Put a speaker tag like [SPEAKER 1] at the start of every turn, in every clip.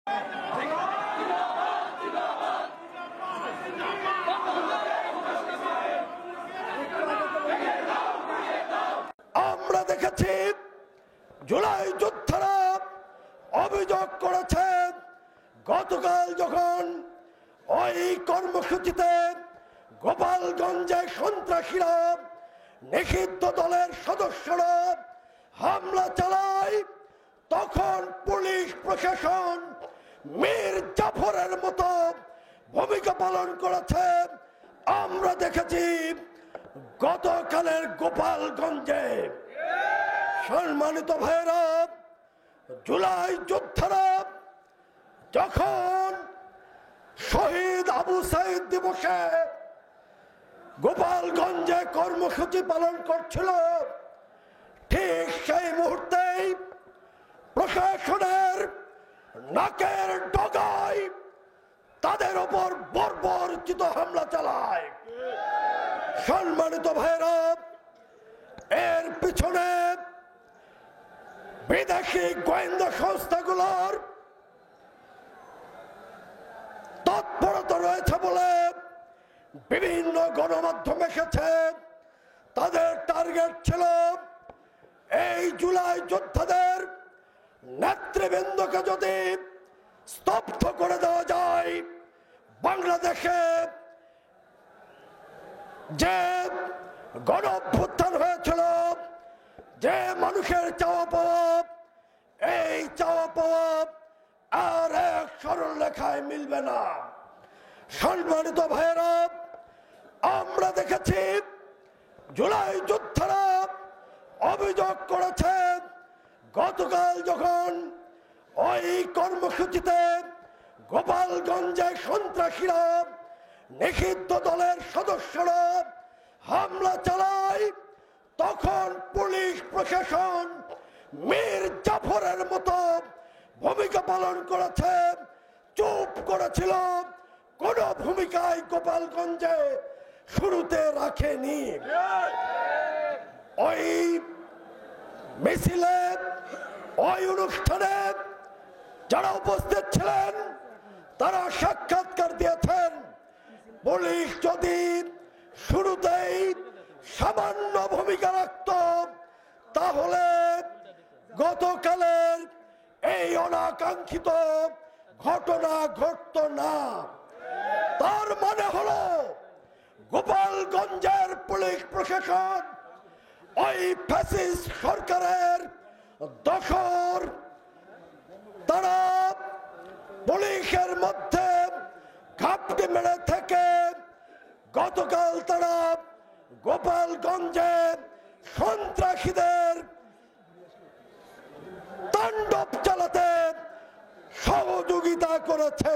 [SPEAKER 1] আমরা দেখেছি জুলাই যোদ্ধারা অভিযোগ করেছে গতকাল যখন ওই কর্মসূচিতে গোপালগঞ্জে সন্ত্রাসীরা নিষিদ্ধ দলের সদস্যরা হামলা চালায়, তখন পুলিশ প্রশাসন মীর জাফরের মতো ভূমিকা পালন করেছে। আমরা দেখেছি গতকালের গোপালগঞ্জে। সম্মানিত ভাইরা, জুলাই যোদ্ধারা যখন শহীদ আবু সাইদ দিবসে গোপালগঞ্জে কর্মসূচি পালন করছিল, ঠিক সেই মুহূর্তেই প্রশাসনের নাকের ডগায় তাদের ওপর বর্বরচিত হামলা চালায়। সম্মানিত ভাইরা, এর পিছনে বিদেশি গোয়েন্দা সংস্থাগুলোর তৎপরতা রয়েছে বলে বিভিন্ন গণমাধ্যম এসেছে। তাদের টার্গেট ছিল এই জুলাই যোদ্ধাদের নেতৃবৃন্দকে যদি স্তব্ধ করে দেওয়া যায়, বাংলাদেশে যে গণ অভ্যুত্থান হয়েছিল, যে মানুষের চাওয়া পাওয়া, এই চাওয়া পাওয়া আর এক সরল লেখায় মিলবে না। সম্মানিত ভাইয়েরা, আমরা দেখেছি জুলাই যোদ্ধারা অভিযোগ করেছে গতকাল যখন ওই কর্মসূচিতে গোপালগঞ্জে সন্ত্রাসীরা নিষিদ্ধ দলের সদস্যরা হামলা চালায়, তখন পুলিশ প্রশাসন মীর জাফরের মতো ভূমিকা পালন করেছে, চুপ করেছিল, কোন ভূমিকায় গোপালগঞ্জে শুরুতে রাখেনি। ওই মিছিলে, ওই অনুষ্ঠানে যারা উপস্থিত ছিলেন তারা সাক্ষাৎকার দিয়েছেন, পুলিশ যদি শুরুতেই সামান্য ভূমিকা রাখত তাহলে গতকালের এই অনাকাঙ্ক্ষিত ঘটনা ঘটত না। তার মানে হলো গোপালগঞ্জের পুলিশ প্রশাসন ওই ফ্যাসিস্ট সরকারের দোসর, তারা পুলিশের মধ্যে ঘাপটি মেরে থেকে গতকাল তারা গোপালগঞ্জে সন্ত্রাসীদের তাণ্ডব চালাতে সহযোগিতা করেছে।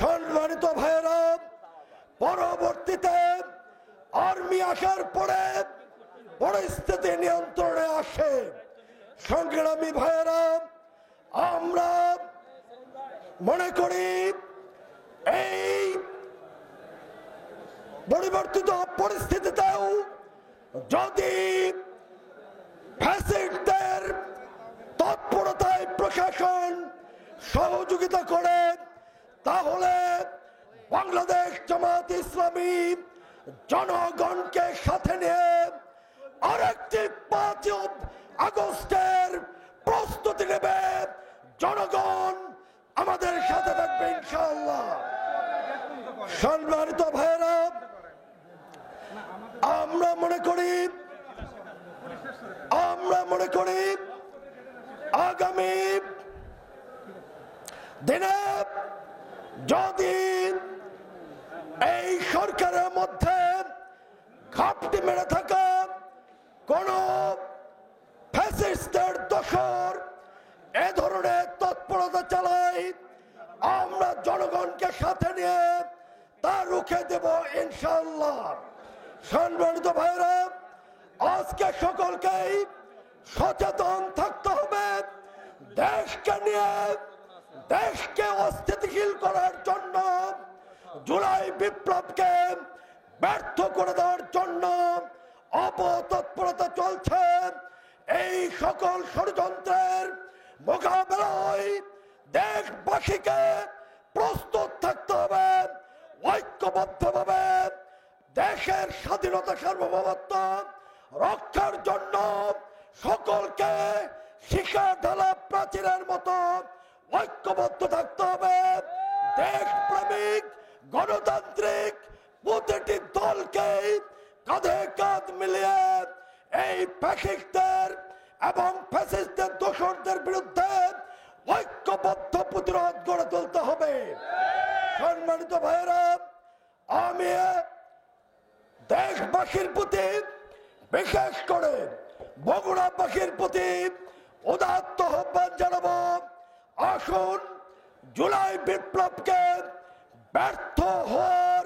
[SPEAKER 1] সম্মানিত ভাইয়েরা, পরবর্তীতে আর্মি আসার পরে পরিস্থিতি নিয়ন্ত্রণে আসে। সংগ্রামী ভাইয়েরা, আমরা মনে করি এই পরিবর্তিত পরিস্থিতিতেও যদি ফ্যাসিস্টদের তৎপরতায় প্রশাসন সহযোগিতা করে তাহলে বাংলাদেশ জামাত ইসলামী জনগণকে সাথে নিয়ে আরেকটি 5 আগস্টের প্রস্তুতি নেবে। জনগণ আমাদের সাথে থাকবে ইনশাআল্লাহ। সম্মানিত ভাইয়েরা, আমরা মনে করি আগামী দিনে যদি এই সরকারের মধ্যে ঘাপটি মেরে থাকা কোন ফ্যাসিস্টের দোসর এ ধরনের তৎপরতা চালায়, আমরা জনগণকে সাথে নিয়ে তা রুখে দেব ইনশাআল্লাহ। সম্মানিত ভাইরা, আজকে সকলকেই সচেতন থাকতে হবে। দেশকে নিয়ে, দেশকে অস্থিতিশীল করার জন্য, জুলাই বিপ্লবকে ব্যর্থ করে দেওয়ার জন্য অপতৎপরতা চলছে। এই সকল ষড়যন্ত্রের মোকাবেলায় দেশবাসীকে প্রস্তুত থাকতে হবে ঐক্যবদ্ধভাবে দেশের স্বাধীনতা সার্বভৌমত্ব রক্ষার জন্য সকলকে শিখা ঢালা প্রাচীরের মতো ঐক্যবদ্ধ থাকতে হবে। দেশপ্রেমিক গণতান্ত্রিক প্রতিটি দলকে কাঁধে কাঁধ মিলিয়ে এই ফ্যাসিস্টদের এবং ফ্যাসিস্টদের দোসরদের বিরুদ্ধে ঐক্যবদ্ধ প্রতিরোধ গড়ে তুলতে হবে। সম্মানিত ভাইয়েরা, আমি দেশবাসীর প্রতি বিশেষ করে বগুড়াবাসীর প্রতি উদাত্ত আহ্বান জানাবো, আসুন জুলাই বিপ্লবকে ব্যর্থ হওয়ার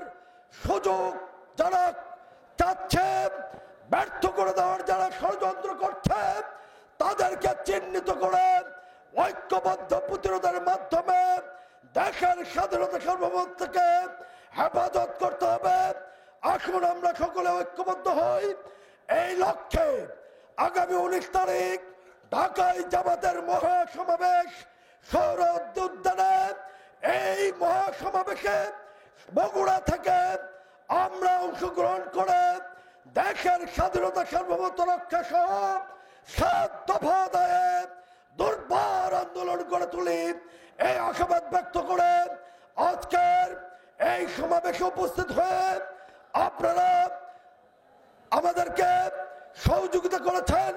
[SPEAKER 1] সুযোগ যারা চাচ্ছে, ব্যর্থ করে দেওয়ার যারা ষড়যন্ত্র করছে, তাদেরকে চিহ্নিত করে ঐক্যবদ্ধ প্রতিরোধের মাধ্যমে দেশের স্বাধীনতা সার্বভৌমত্বকে হেফাজত করতে হবে। আসুন আমরা সকলে ঐক্যবদ্ধ হই এই লক্ষ্যে। আগামী 19 তারিখ ঢাকায় জামাতের মহাসমাবেশ সৌরভ উদ্যানে, এই মহাসমাবেশে বগুড়া থেকে আমরা অংশগ্রহণ করে দেশের স্বাধীনতা সার্বভৌমত্ব রক্ষা সহ 7 দফা আদায়ে দুর্বার আন্দোলন গড়ে তুলি। এই আশাবাদ ব্যক্ত করে আজকের এই সমাবেশে উপস্থিত হয়ে আপনারা আমাদেরকে সহযোগিতা করেছেন।